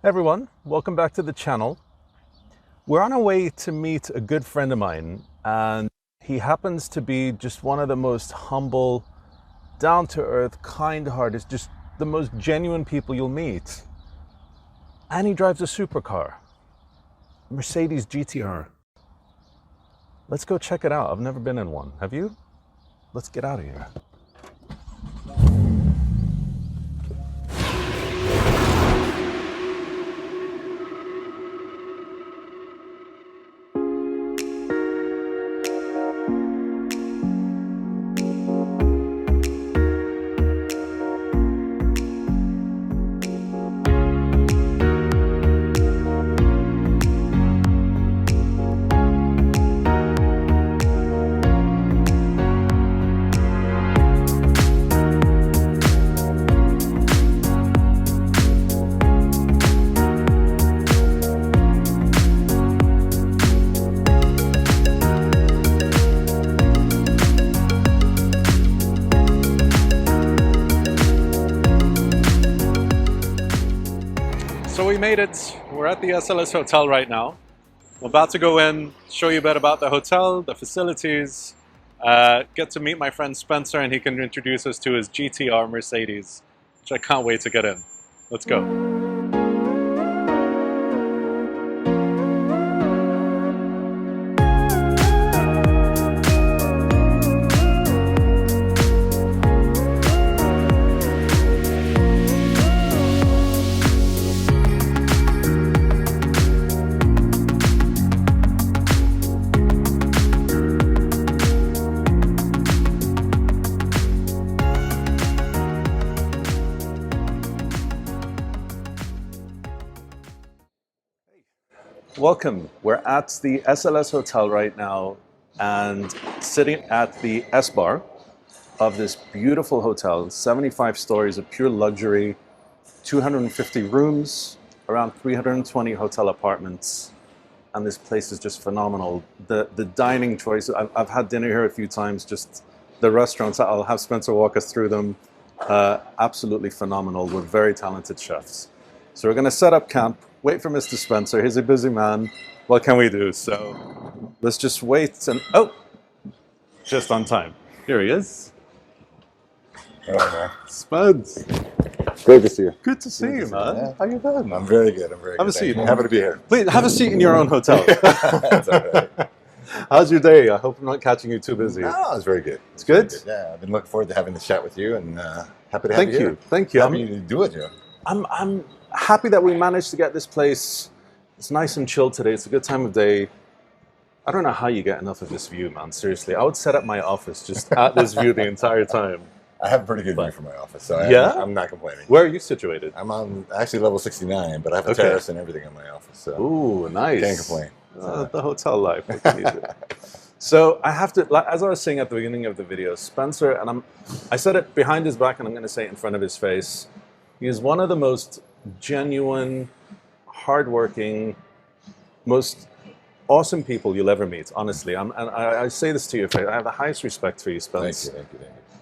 Hey everyone, welcome back to the channel. We're on our way to meet a good friend of mine, and he happens to be just one of the most humble, down-to-earth, kind-hearted, just the most genuine people you'll meet. And he drives a supercar, a Mercedes GTR. Let's go check it out. I've never been in one. Have you? Let's get out of here. So we made it. We're at the SLS Hotel right now. I'm about to go in, show you a bit about the hotel, the facilities, get to meet my friend Spencer, and he can introduce us to his GTR Mercedes, which I can't wait to get in. Let's go. Welcome. We're at the SLS Hotel right now and sitting at the S bar of this beautiful hotel, 75 stories of pure luxury, 250 rooms, around 320 hotel apartments, and this place is just phenomenal. The dining choice, I've had dinner here a few times, just the restaurants, I'll have Spencer walk us through them, absolutely phenomenal. We're very talented chefs. So we're gonna set up camp, wait for Mr. Spencer. He's a busy man. What can we do? So let's just wait and, oh, just on time. Here he is. Spence. Great to see you. Good to see you, man. Yeah. How you been? I'm very good. I'm very Have good. a seat. Happy to be here. Wait, have a seat in your own hotel. That's all right. How's your day? I hope I'm not catching you too busy. No, it's very good. It's good? Yeah, I've been looking forward to having this chat with you, and happy to have Thank you. you. Thank you. Happy to do it, Joe. I'm happy that we managed to get this place. It's nice and chill today. It's a good time of day. I don't know how you get enough of this view, man. Seriously, I would set up my office just at this view the entire time. I have a pretty good view from my office, so Yeah? I'm not complaining. Where are you situated? I'm on actually level 69, but I have a Okay. terrace and everything in my office, so Ooh, nice. can't complain. The hotel life. What can you do? So I have to, like, as I was saying at the beginning of the video, Spencer, and I said it behind his back, and I'm going to say it in front of his face. He is one of the most genuine, hardworking, most awesome people you'll ever meet. Honestly, and I say this to your face. I have the highest respect for you, Spence. Thank you.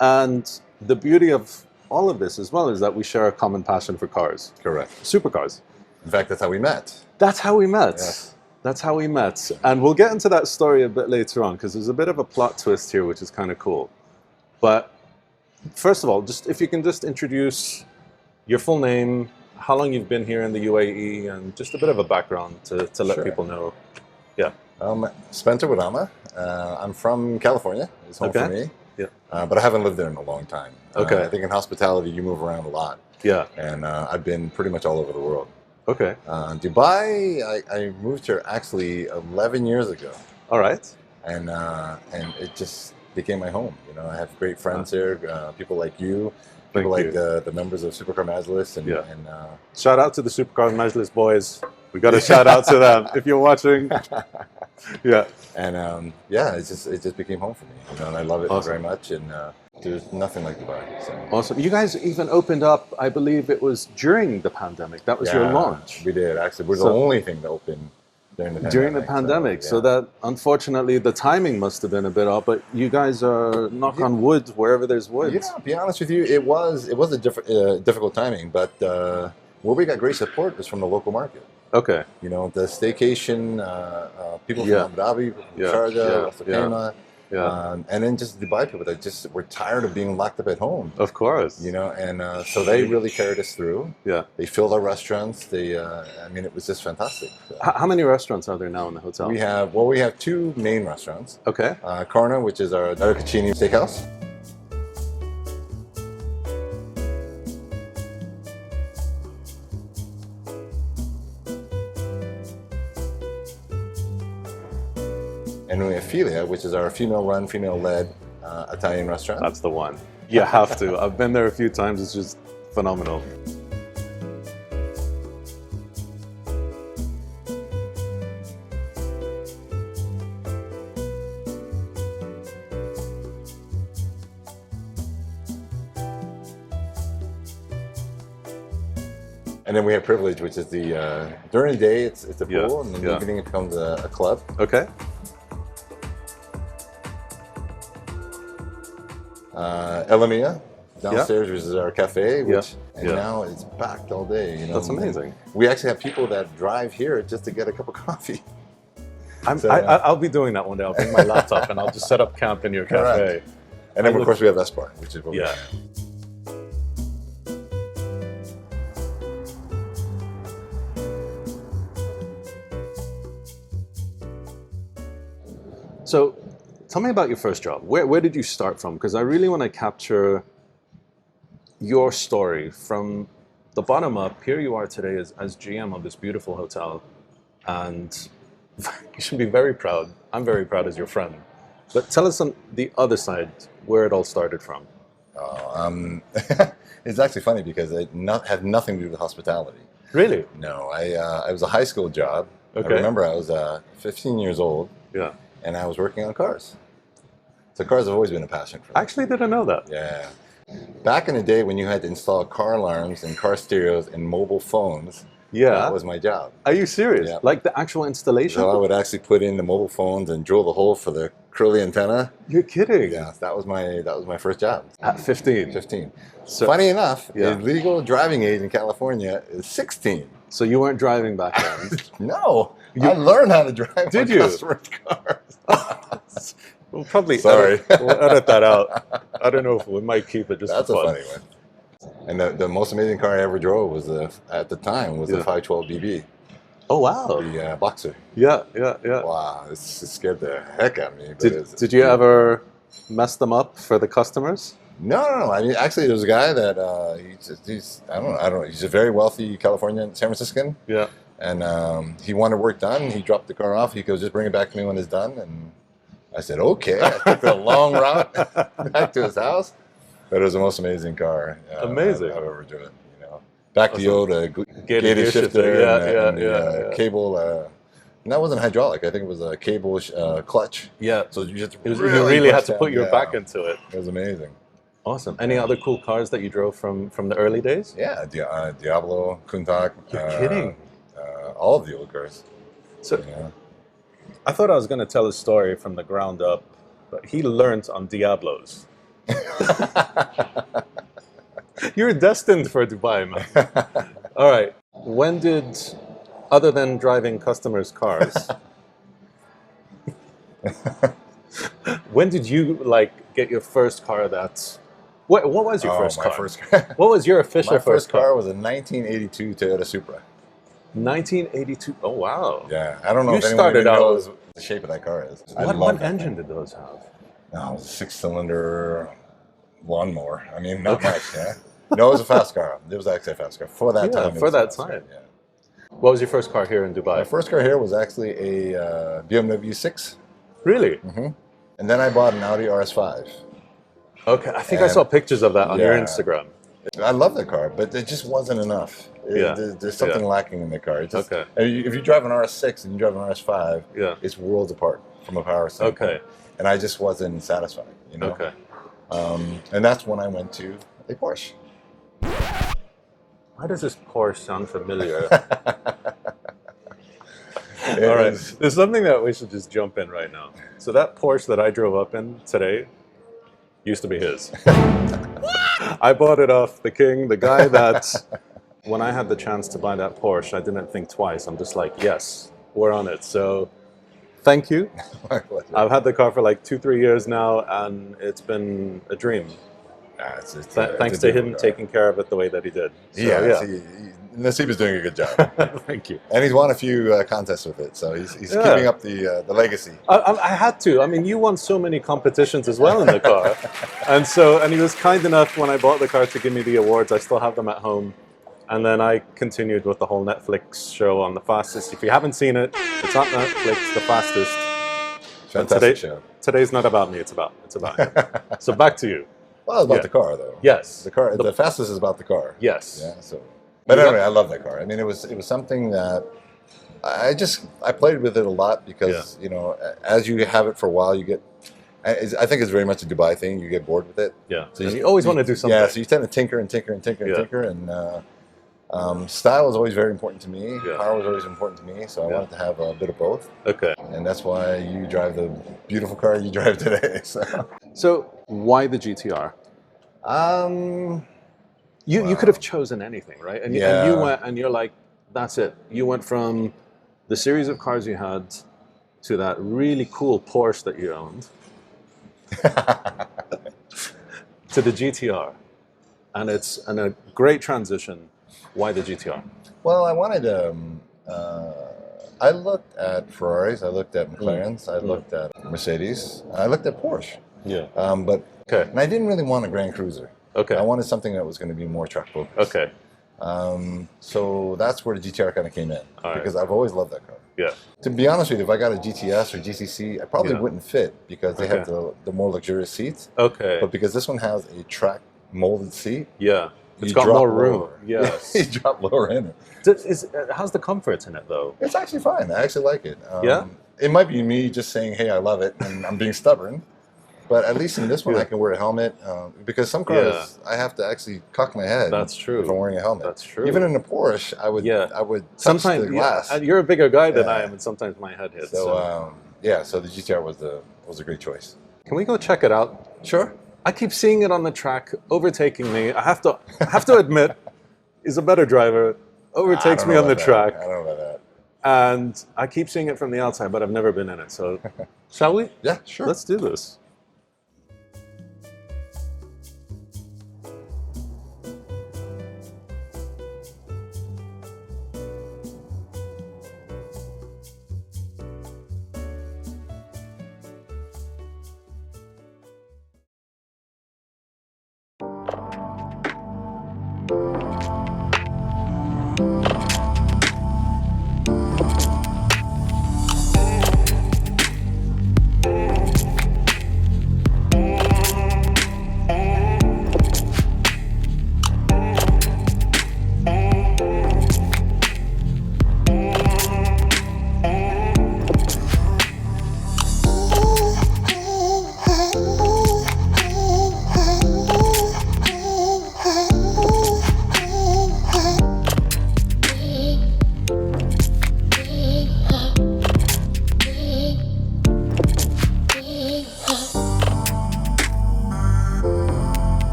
And the beauty of all of this as well is that we share a common passion for cars, Correct. supercars. In fact, that's how we met. That's how we met. Yes. That's how we met. And we'll get into that story a bit later on because there's a bit of a plot twist here, which is kind of cool. But first of all, just if you can just introduce your full name, how long you've been here in the UAE, and just a bit of a background to let Sure. people know. Yeah. Spencer Wadama. I'm from California. It's home Okay. for me. Yeah. But I haven't lived there in a long time. Okay. I think in hospitality, you move around a lot. Yeah. And I've been pretty much all over the world. Okay. Dubai, I moved here actually 11 years ago. All right. And it just became my home. You know, I have great friends here, people like you, people Thank like you. the members of Supercar Majlis. And, Yeah. and Shout out to the Supercar Majlis boys. We got to shout out to them if you're watching. Yeah. And yeah, it just became home for me. You know, and I love it Awesome. very much. And there's nothing like Dubai. So. Awesome. You guys even opened up, I believe it was during the pandemic. That was your Yeah, launch. We did actually. We're So- the only thing that opened during the pandemic. During the pandemic. So yeah. that, unfortunately, the timing must have been a bit off, but you guys are, knock on wood, wherever there's wood. Yeah, to be honest with you, it was a difficult timing, but where we got great support is from the local market. Okay. You know, the staycation, people Yeah. from Abu Dhabi, from Yeah. Sharjah, Yeah. Ras Al Khaimah, Yeah. and then just Dubai people that just were tired of being locked up at home. Of course. You know, and so they really carried us through. Yeah. They filled our restaurants. I mean, it was just fantastic. How many restaurants are there now in the hotel? We have two main restaurants. Okay. Karna, which is our Darakaccini steakhouse. And we have Filia, which is our female-run, female-led Italian restaurant. That's the one. You have to. I've been there a few times. It's just phenomenal. And then we have Privilege, which is the during the day it's a Yeah, pool, and in the yeah. evening it becomes a club. Okay. Elamia downstairs, which is our cafe, which Yeah. Yeah. now it's packed all day. You know, That's amazing. We actually have people that drive here just to get a cup of coffee. So, I'll be doing that one day. I'll bring my laptop and I'll just set up camp in your cafe. Correct. And then I of course we have Esbar, which is what we Yeah. have. So, tell me about your first job. Where did you start from? Because I really want to capture your story from the bottom up. Here you are today as GM of this beautiful hotel, and you should be very proud. I'm very proud as your friend. But tell us on the other side where it all started from. It's actually funny because it had nothing to do with hospitality. Really? No, it was a high school job. Okay. I remember I was 15 years old, Yeah. and I was working on cars. So cars have always been a passion for me. I actually didn't know that. Yeah. Back in the day when you had to install car alarms and car stereos and mobile phones, Yeah. that was my job. Are you serious? Yeah. Like the actual installation? So I would actually put in the mobile phones and drill the hole for the curly antenna. You're kidding. Yeah, that was my first job. At 15. 15. So- Funny enough, Yeah. the legal driving age in California is 16. So you weren't driving back then? No, I learned how to drive Did my you? customers' cars. We'll probably Sorry. we'll edit that out. I don't know if we might keep it just That's for a fun. funny one. And the most amazing car I ever drove was at the time was the Yeah. 512 BB, Oh wow. the Boxer. Yeah, yeah, yeah. Wow, it scared the heck out of me. But Did you ever mess them up for the customers? No. I mean, actually, there's a guy that he's I don't know. He's a very wealthy Californian, San Franciscan, Yeah. and he wanted work done. He dropped the car off. He goes, "Just bring it back to me when it's done." And I said, "Okay." I took the long route back to his house, but it was the most amazing car. Amazing. I've ever driven. You know, back to the old Gated gated gear shifter, shifter, yeah, and the, yeah. cable. And that wasn't hydraulic. I think it was a cable clutch. Yeah. So you just You really had push to put down. your Yeah. back into it. It was amazing. Awesome. Any other cool cars that you drove from the early days? Yeah, Diablo, Countach. You're kidding. All of the old cars. So Yeah. I thought I was going to tell a story from the ground up, but he learned on Diablos. You're destined for Dubai, man. All right. When did, other than driving customers' cars, when did you get your first car that? What was your first my car? first car. What was your official My first car car? was a 1982 Toyota Supra. 1982. Oh wow. Yeah, I don't know You if anyone started even out- knows what the shape of that car is. I What love that engine thing. did those have? No, it was a 6-cylinder lawnmower. I mean, not Okay. much. Yeah. No, it was a fast car. It was actually a fast car for that Yeah, time. it for was a that fast car, time. Yeah. What was your first car here in My Dubai? first car here was actually a BMW 6, Really? and then I bought an Audi RS5. Okay, I think I And- saw pictures of that on your Yeah. Instagram. I love the car, but it just wasn't enough. Yeah. There's something lacking in the car. It just, Okay. and if you drive an RS6 and you drive an RS5, Yeah. it's worlds apart from a power standpoint. Okay. And I just wasn't satisfied, you know? Okay. And that's when I went to a Porsche. Why does this Porsche sound familiar? It All right, was- there's something that we should just jump in right now. So that Porsche that I drove up in today used to be his. I bought it off the king, the guy that When I had the chance to buy that Porsche, I didn't think twice. I'm just like, yes, we're on it. So thank you. My pleasure. I've had the car for like 2-3 years now, and it's been a dream. It's Thanks a to him beautiful car. taking care of it the way that he did. So, Yeah, Nassib is doing a good job. Thank you. And he's won a few contests with it, so he's Yeah. keeping up the legacy. I had to. I mean, you won so many competitions as well in the car, and he was kind enough when I bought the car to give me the awards. I still have them at home, and then I continued with the whole Netflix show on the fastest. If you haven't seen it, it's on Netflix, the fastest. Fantastic show. Today's not about me. It's about him. So back to you. Well, it's about Yeah. the car, though. Yes. The fastest is about the car. Yes. Yeah. So, but You got- anyway, I love that car. I mean, it was something that I played with it a lot because as you have it for a while, you get. I think it's very much a Dubai thing. You get bored with it. Yeah. So And you always want to do something. Yeah. So you tend to tinker and tinker and tinker and Yeah. tinker, and style is always very important to me. Yeah. Power was always important to me. So I Yeah. wanted to have a bit of both, Okay. and that's why you drive the beautiful car you drive today. So why the GTR? You could have chosen anything, right? And you Yeah. went, and you're like, that's it. You went from the series of cars you had to that really cool Porsche that you owned to the GTR, and it's a great transition. Why the GTR? Well, I wanted I looked at Ferraris, I looked at McLarens, I looked at Mercedes, I looked at Porsche. Yeah. But Okay. and I didn't really want a Grand Cruiser. Okay. I wanted something that was going to be more truck focused. Okay. So that's where the GTR kind of came in All right. because I've always loved that car. Yeah. To be honest with you, if I got a GTS or GCC, I probably Yeah. wouldn't fit because they have Okay. the more luxurious seats. Okay. But because this one has a track molded seat, Yeah. It's you got drop more room. lower. Yes. you drop lower in it. How's the comforts in it though? It's actually fine. I actually like it. Yeah? It might be me just saying, "Hey, I love it," and I'm being stubborn. But at least in this one, Yeah. I can wear a helmet because some cars I have to actually cock my head. That's true. If I'm wearing a helmet. That's true. Even in a Porsche, I would Yeah. I would touch Sometimes the glass. you're a bigger guy than Yeah. I am, and sometimes my head hits. So So, so the GTR was a great choice. can we go check it out? Sure. I keep seeing it on the track, overtaking me. I have to admit, he's a better driver. Overtakes me on the track, I don't know about that. and I keep seeing it from the outside, but I've never been in it. So, shall we? Yeah, sure. Let's do this.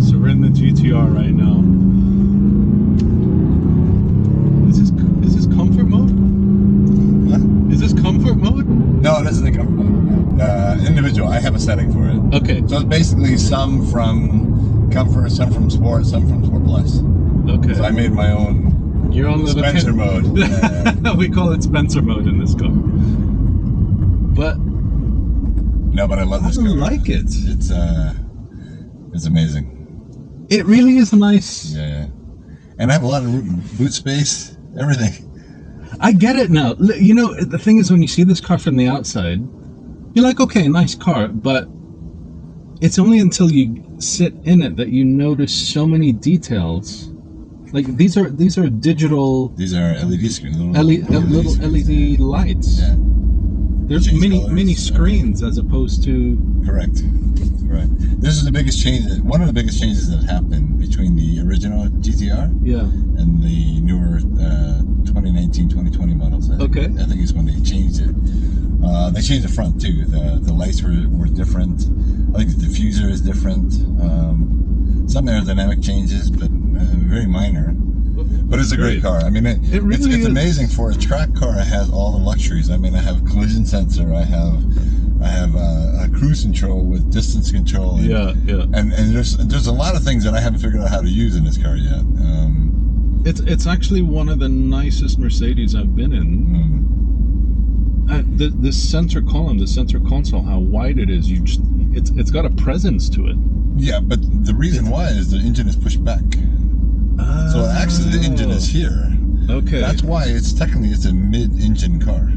So we're in the GTR right now. Is this comfort mode? Is this comfort mode? No, this is the comfort mode. Individual. I have a setting for it. Okay. So it's basically some from comfort, some from sport, some from sport plus. Okay. So I made my own You're on the Spencer mode. We call it Spencer mode in this car. But No, but I love I this don't car. like it. It's amazing. It really is nice. Yeah. And I have a lot of boot space, everything. I get it now. You know, the thing is, when you see this car from the outside, you're like, okay, nice car, but it's only until you sit in it that you notice so many details. Like these are digital These are LED screens. little LED lights. Yeah. There's Change many colors, screens as opposed to Correct. This is the biggest change. One of the biggest changes that happened between the original GTR yeah. and the newer 2019 2019, 2020 models. Okay. I think it's when they changed it. They changed the front too. The lights were different. I think the diffuser is different. Some aerodynamic changes, but very minor. But it's a great car. I mean, It really it's is. amazing for a track car. It has all the luxuries. I mean, I have collision sensor. I have a cruise control with distance control. And, Yeah. And there's a lot of things that I haven't figured out how to use in this car yet. It's actually one of the nicest Mercedes I've been in. The center column, the center console, how wide it is, it's got a presence to it. Yeah, but the reason why is the engine is pushed back. So actually the engine is here. Okay. That's why it's a mid-engine car.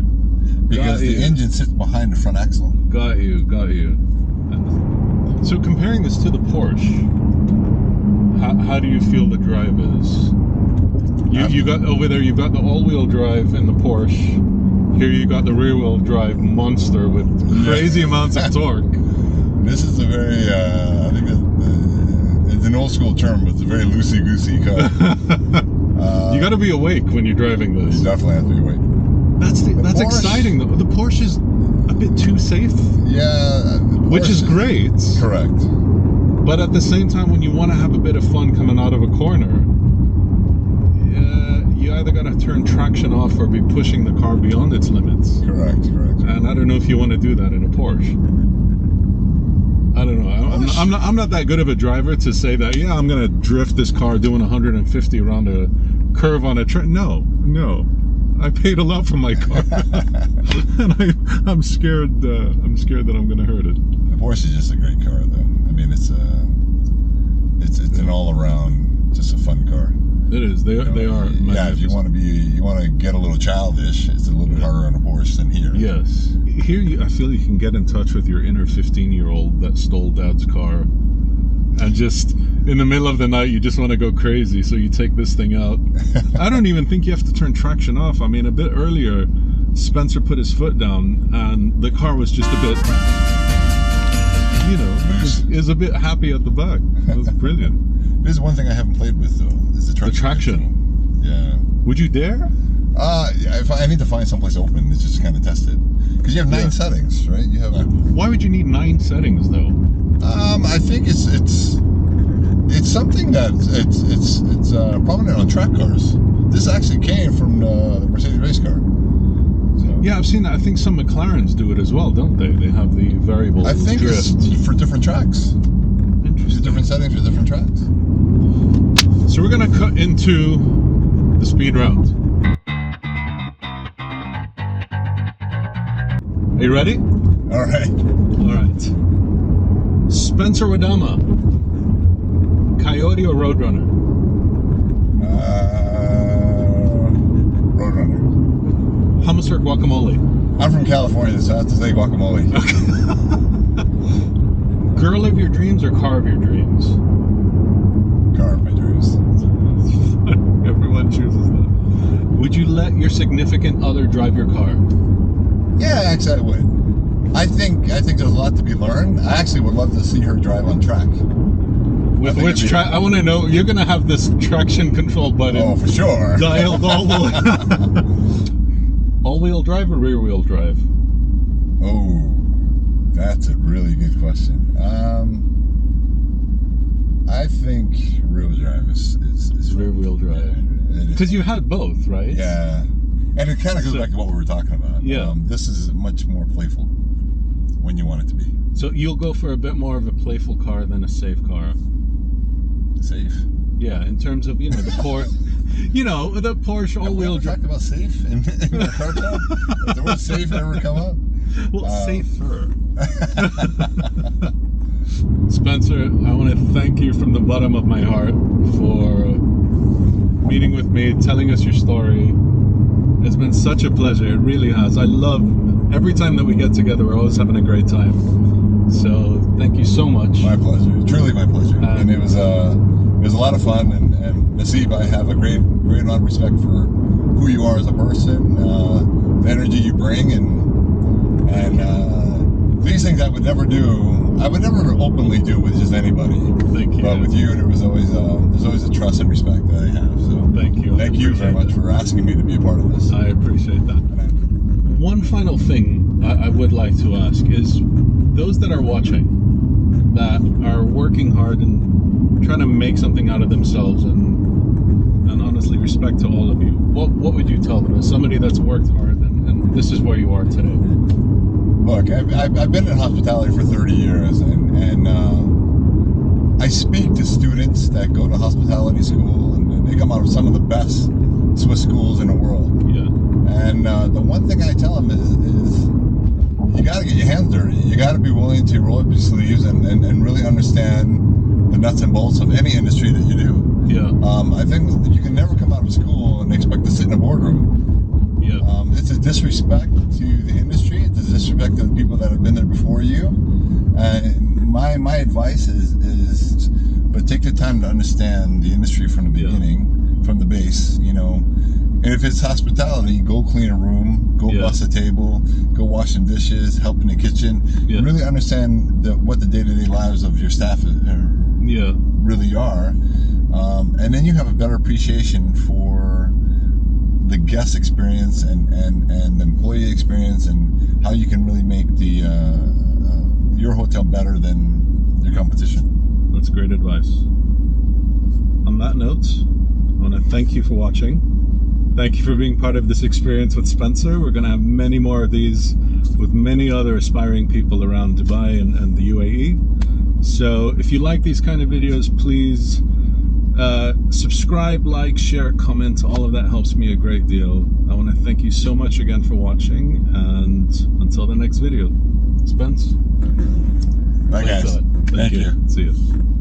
Because the engine sits behind the front axle. Got you. So comparing this to the Porsche, how do you feel the drive is? You got over there, you've got the all-wheel drive in the Porsche. Here you got the rear-wheel drive monster with crazy amounts of torque. This is a very, I think it's an old school term, but it's a very loosey-goosey car. You got to be awake when you're driving this. You definitely have to be awake. That's Porsche, exciting though. The Porsche is a bit too safe. Yeah. Which is great. Correct. But at the same time, when you want to have a bit of fun coming out of a corner, you either got to turn traction off or be pushing the car beyond its limits. Correct. And I don't know if you want to do that in a Porsche. I don't know. I'm not that good of a driver to say that. Yeah, I'm gonna drift this car doing 150 around a curve on a train. No. I paid a lot for my car, and I'm scared. I'm scared that I'm gonna hurt it. The Porsche is just a great car, though. I mean, it's an all-around just a fun car. It is. They are. Yeah, if you want to get a little childish, it's a little bit harder on a Porsche than here. Yes. Here, I feel you can get in touch with your inner 15-year-old that stole Dad's car, and just in the middle of the night, you just want to go crazy, so you take this thing out. I don't even think you have to turn traction off. I mean, a bit earlier, Spencer put his foot down, and the car was just a bit, is a bit happy at the back. It was brilliant. This is one thing I haven't played with, though, is the traction. The traction. Yeah. Would you dare? If I need to find someplace open to just kind of test it. Because you have 9 settings, right? You have. Why would you need 9 settings, though? I think it's something that it's prominent on track cars. This actually came from the Mercedes race car. So. Yeah, I've seen that. I think some McLarens do it as well, don't they? They have the variable drift. I think it's for different tracks. Interesting. Different settings for different tracks. So we're gonna cut into the speed round. Are you ready? All right. Spencer Wadama, Coyote or Roadrunner? Roadrunner. Hummus or guacamole? I'm from California, so I have to say guacamole. Girl of your dreams or car of your dreams? Car of my dreams. Everyone chooses that. Would you let your significant other drive your car? Yeah, actually I would. I think there's a lot to be learned. I actually would love to see her drive on track. With which track? I want to know. You're going to have this traction control button. Oh, for sure. Dialed all the way. All-wheel drive or rear-wheel drive? Oh, that's a really good question. I think rear-wheel drive is rear-wheel drive. Because you had both, right? Yeah. And it kind of goes back to what we were talking about. Yeah. This is much more playful when you want it to be. So you'll go for a bit more of a playful car than a safe car. Safe? Yeah, in terms of, the Porsche, the Porsche all-wheel drive. Talked about safe in the car talk? Has the word safe ever come up? Well, safer. Spencer, I want to thank you from the bottom of my heart for meeting with me, telling us your story. It's been such a pleasure. It really has. I love every time that we get together. We're always having a great time. So thank you so much. My pleasure. Truly my pleasure. And it was a lot of fun. And Nassib, I have a great amount of respect for who you are as a person, the energy you bring, and these things I would never do. I would never openly do with just anybody. Thank you. But with you, there's always a trust and respect that I have. So thank you. Thank thank you very much for asking me to be a part of this. I appreciate that. One final thing I would like to ask is those that are watching, that are working hard and trying to make something out of themselves, and honestly, respect to all of you. What would you tell them as somebody that's worked hard and this is where you are today? Look, I've been in hospitality for 30 years, and I speak to students that go to hospitality school, and they come out of some of the best Swiss schools in the world. Yeah. And the one thing I tell them is you got to get your hands dirty. You got to be willing to roll up your sleeves and really understand the nuts and bolts of any industry that you do. Yeah. I think that you can never come out of school and expect to sit in a boardroom. Yeah. It's a disrespect to the industry. It's a disrespect to the people that have been there before you. And my advice is, but take the time to understand the industry from the beginning, from the base. You know, and if it's hospitality, go clean a room, go bus a table, go wash some dishes, help in the kitchen. Yeah. Really understand what the day-to-day lives of your staff really are. And then you have a better appreciation for the guest experience and the employee experience, and how you can really make the your hotel better than your competition. That's great advice. On that note, I want to thank you for watching. Thank you for being part of this experience with Spencer. We're going to have many more of these with many other aspiring people around Dubai and the UAE. So if you like these kind of videos, please subscribe, like, share, comment. All of that helps me a great deal. I want to thank you so much again for watching, and until the next video. Spence? Bye, guys. Thank you. See you.